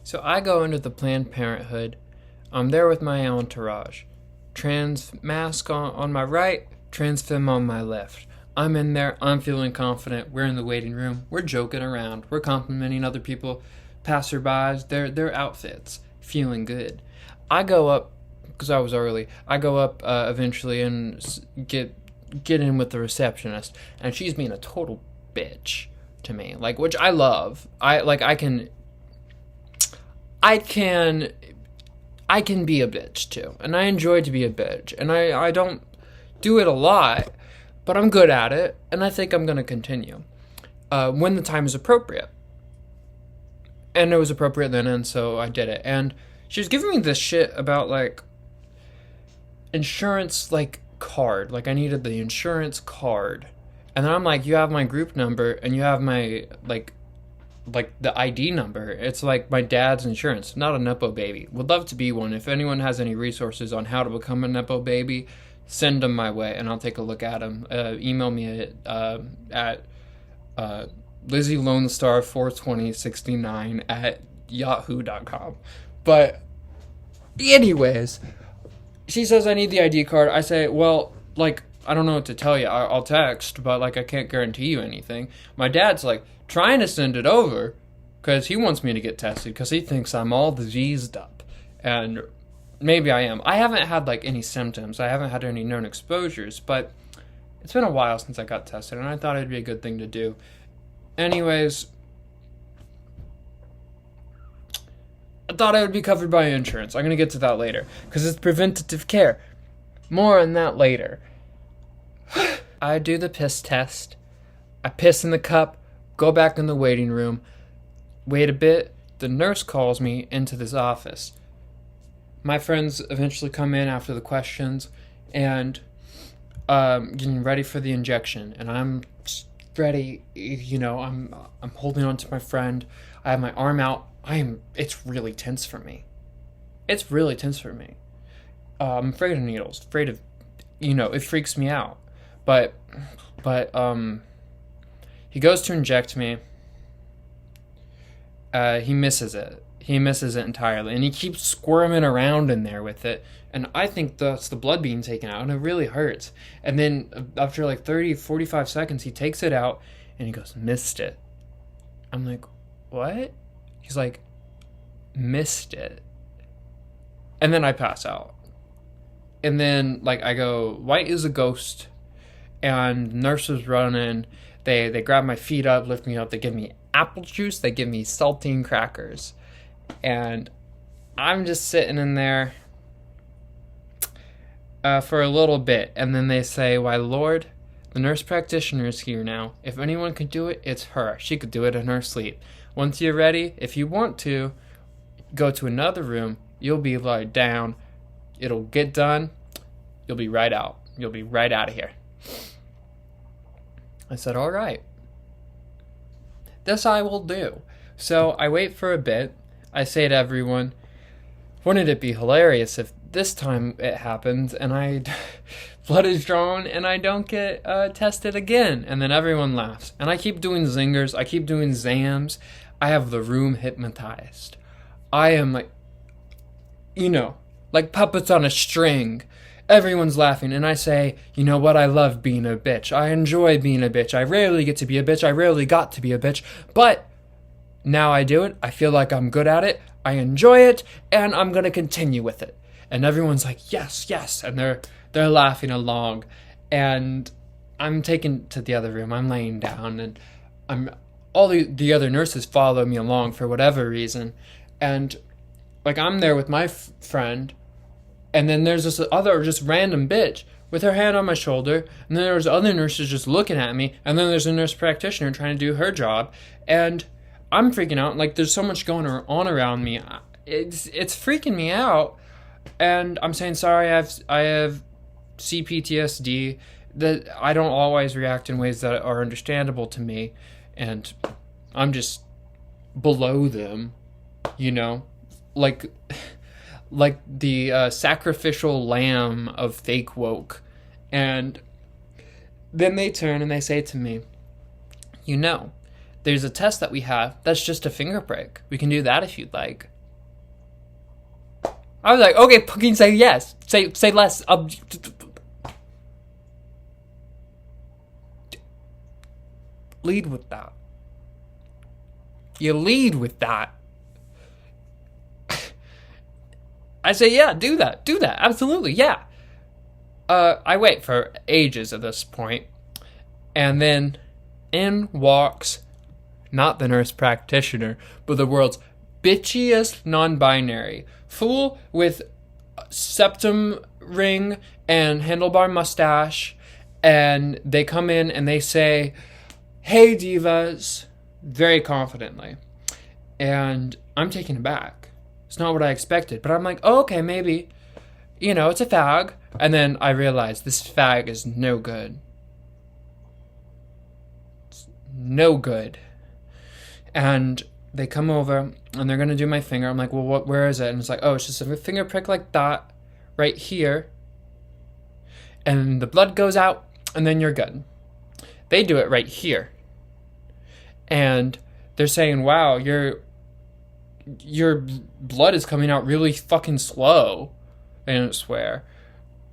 So I go into the Planned Parenthood. I'm there with my entourage. Trans mask on my right, trans femme on my left. I'm in there. I'm feeling confident. We're in the waiting room. We're joking around. We're complimenting other people, passerbys, their outfits. Feeling good. I go up because I was early. I go up eventually and get in with the receptionist, and she's being a total bitch to me. Like, which I love. I can be a bitch too, and I enjoy to be a bitch, and I don't do it a lot, but I'm good at it, and I think I'm gonna continue when the time is appropriate. And it was appropriate then, and so I did it. And she was giving me this shit about like insurance, like card, like I needed the insurance card, and then I'm like, you have my group number, and you have my like the ID number. It's like my dad's insurance, not a Nepo baby. Would love to be one. If anyone has any resources on how to become a Nepo baby, send them my way and I'll take a look at them. Email me at LizzieLoneStar42069 at yahoo.com. But anyways, she says I need the ID card. I say, well, like, I don't know what to tell you. I'll text, but like I can't guarantee you anything. My dad's like trying to send it over because he wants me to get tested because he thinks I'm all diseased up. And maybe I am. I haven't had like any symptoms. I haven't had any known exposures, but it's been a while since I got tested, and I thought it'd be a good thing to do. Anyways, I thought I would be covered by insurance. I'm going to get to that later because it's preventative care. More on that later. I do the piss test. I piss in the cup, go back in the waiting room, wait a bit. The nurse calls me into this office. My friends eventually come in after the questions and getting ready for the injection, and I'm ready. You know, I'm holding on to my friend. I have my arm out. It's really tense for me. It's really tense for me. I'm afraid of needles. Afraid of, it freaks me out. But he goes to inject me. He misses it. He misses it entirely, and he keeps squirming around in there with it. And I think that's the blood being taken out, and it really hurts. And then after like 30, 45 seconds, he takes it out, and he goes, missed it. I'm like, what? He's like, missed it. And then I pass out. And then, like, I go, white as a ghost. And nurses run in. They grab my feet up, lift me up. They give me apple juice. They give me saltine crackers. And I'm just sitting in there for a little bit. And then they say, why, Lord, the nurse practitioner is here now. If anyone could do it, it's her. She could do it in her sleep. Once you're ready, if you want to, go to another room. You'll be lied down. It'll get done. You'll be right out. You'll be right out of here. I said, all right. This I will do. So I wait for a bit. I say to everyone, wouldn't it be hilarious if this time it happens and blood is drawn and I don't get tested again? And then everyone laughs. And I keep doing zingers. I keep doing zams. I have the room hypnotized. I am like, like puppets on a string. Everyone's laughing, and I say, you know what, I love being a bitch. I enjoy being a bitch. I rarely get to be a bitch. I rarely got to be a bitch. But now I do it. I feel like I'm good at it. I enjoy it, and I'm going to continue with it. And everyone's like, yes, yes. And they're laughing along. And I'm taken to the other room. I'm laying down, and all the other nurses follow me along for whatever reason. And like I'm there with my friend. And then there's this other just random bitch with her hand on my shoulder. And then there's other nurses just looking at me. And then there's a nurse practitioner trying to do her job. And I'm freaking out. Like, there's so much going on around me. It's freaking me out. And I'm saying, sorry, I have CPTSD. That I don't always react in ways that are understandable to me. And I'm just below them, like the sacrificial lamb of fake woke. And then they turn and they say to me, there's a test that we have that's just a finger prick. We can do that if you'd like. I was like, okay, fucking say yes. Say less. Lead with that. You lead with that. I say, yeah, do that, absolutely, yeah. I wait for ages at this point, and then in walks not the nurse practitioner, but the world's bitchiest non-binary fool with septum ring and handlebar mustache, and they come in and they say, "Hey, divas," very confidently, and I'm taken aback. It's not what I expected, but I'm like, oh, okay, maybe, it's a fag. And then I realize this fag is no good. It's no good. And they come over and they're going to do my finger. I'm like, well, where is it? And it's like, oh, it's just a finger prick like that right here. And the blood goes out and then you're good. They do it right here. And they're saying, wow, your blood is coming out really fucking slow. They don't swear.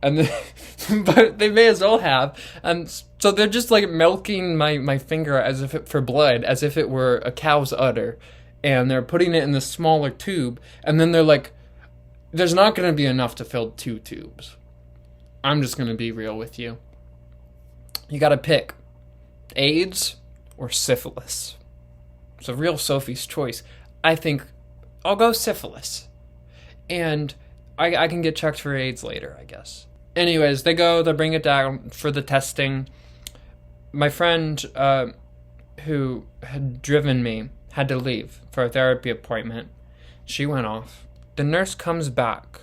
And then, but they may as well have. And so they're just like milking my finger as if for blood, as if it were a cow's udder. And they're putting it in the smaller tube. And then they're like, there's not going to be enough to fill 2 tubes. I'm just going to be real with you. You got to pick AIDS or syphilis. It's a real Sophie's choice. I think I'll go syphilis. And I can get checked for AIDS later, I guess. Anyways, they bring it down for the testing. My friend who had driven me had to leave for a therapy appointment. She went off. The nurse comes back.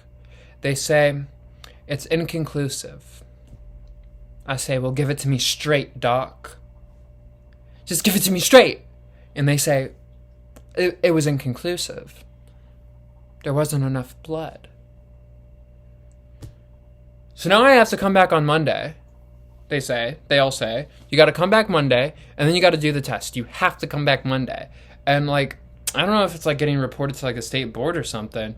They say, it's inconclusive. I say, well, give it to me straight, doc. Just give it to me straight. And they say, it was inconclusive. There wasn't enough blood. So now I have to come back on Monday. They all say, you got to come back Monday, and then you got to do the test. You have to come back Monday. And like, I don't know if it's like getting reported to like a state board or something,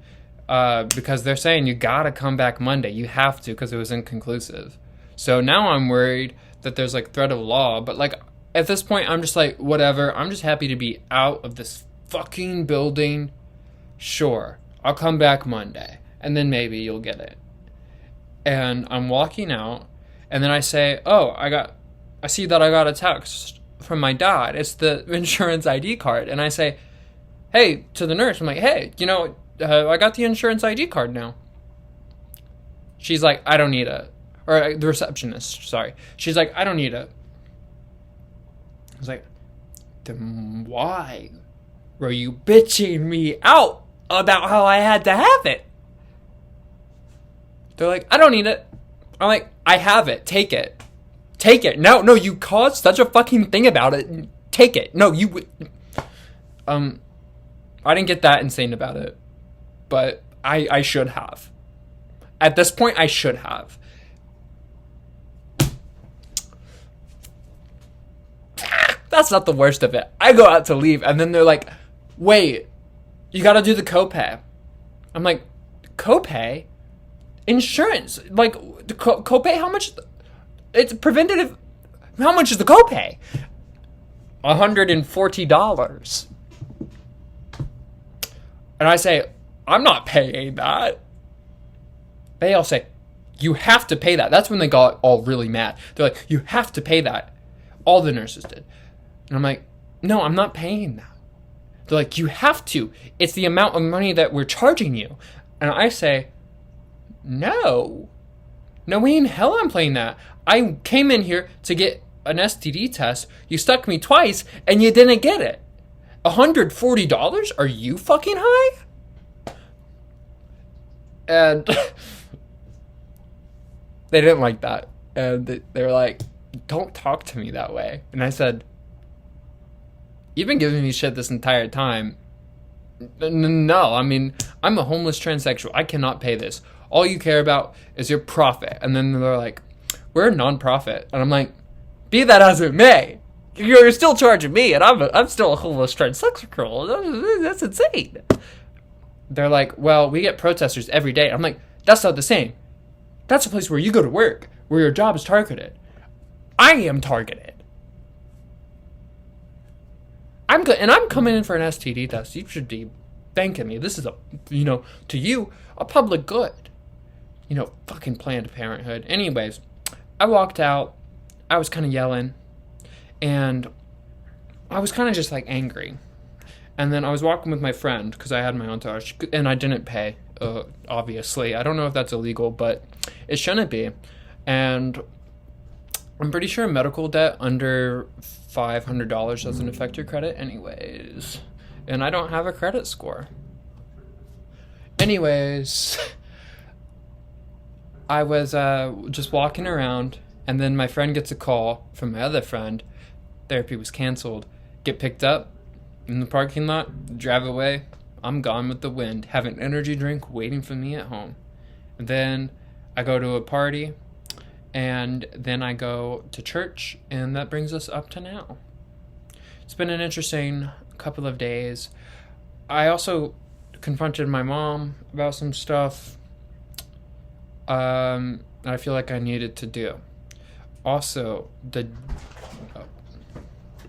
because they're saying you got to come back Monday. You have to, because it was inconclusive. So now I'm worried that there's like threat of law, but like at this point I'm just like, whatever. I'm just happy to be out of this fucking building. Sure, I'll come back Monday, and then maybe you'll get it. And I'm walking out, and then I say, oh, I see that I got a text from my dad. It's the insurance ID card. And I say, hey, to the nurse, I'm like, hey, I got the insurance ID card now. She's like, I don't need it. Or the receptionist, sorry. She's like, I don't need it. I was like, then why were you bitching me out about how I had to have it? They're like, I don't need it. I'm like, I have it. Take it. Take it. No, you caused such a fucking thing about it. Take it. No, you would. I didn't get that insane about it. But I should have. At this point, I should have. That's not the worst of it. I go out to leave, and then they're like, wait, you gotta do the copay. I'm like, copay? Insurance, like the copay. How much? It's preventative. How much is the copay? $140. And I say, I'm not paying that. They all say, you have to pay that. That's when they got all really mad. They're like, you have to pay that. All the nurses did. And I'm like, no, I'm not paying that. They're like, you have to. It's the amount of money that we're charging you. And I say, no way in hell I'm playing that. I came in here to get an STD test. You stuck me twice and you didn't get it. $140? Are you fucking high? And they didn't like that. And they were like, don't talk to me that way. And I said, you've been giving me shit this entire time. No, I mean, I'm a homeless transsexual. I cannot pay this. All you care about is your profit. And then they're like, we're a non-profit. And I'm like, be that as it may, you're still charging me, and I'm still a homeless transsexual. That's insane. They're like, well, we get protesters every day. I'm like, that's not the same. That's a place where you go to work, where your job is targeted. I am targeted. I'm good, and I'm coming in for an STD test. You should be thanking me. This is to you, a public good. Fucking Planned Parenthood. Anyways, I walked out. I was kind of yelling, and I was kind of just like angry. And then I was walking with my friend because I had my entourage, and I didn't pay. Obviously, I don't know if that's illegal, but it shouldn't be. And I'm pretty sure medical debt under $500 doesn't affect your credit anyways. And I don't have a credit score. Anyways, I was just walking around, and then my friend gets a call from my other friend. Therapy was canceled. Get picked up in the parking lot, drive away. I'm gone with the wind. Have an energy drink waiting for me at home. And then I go to a party, and then I go to church, and that brings us up to now. It's been an interesting couple of days. I also confronted my mom about some stuff I feel like I needed to do. Also, the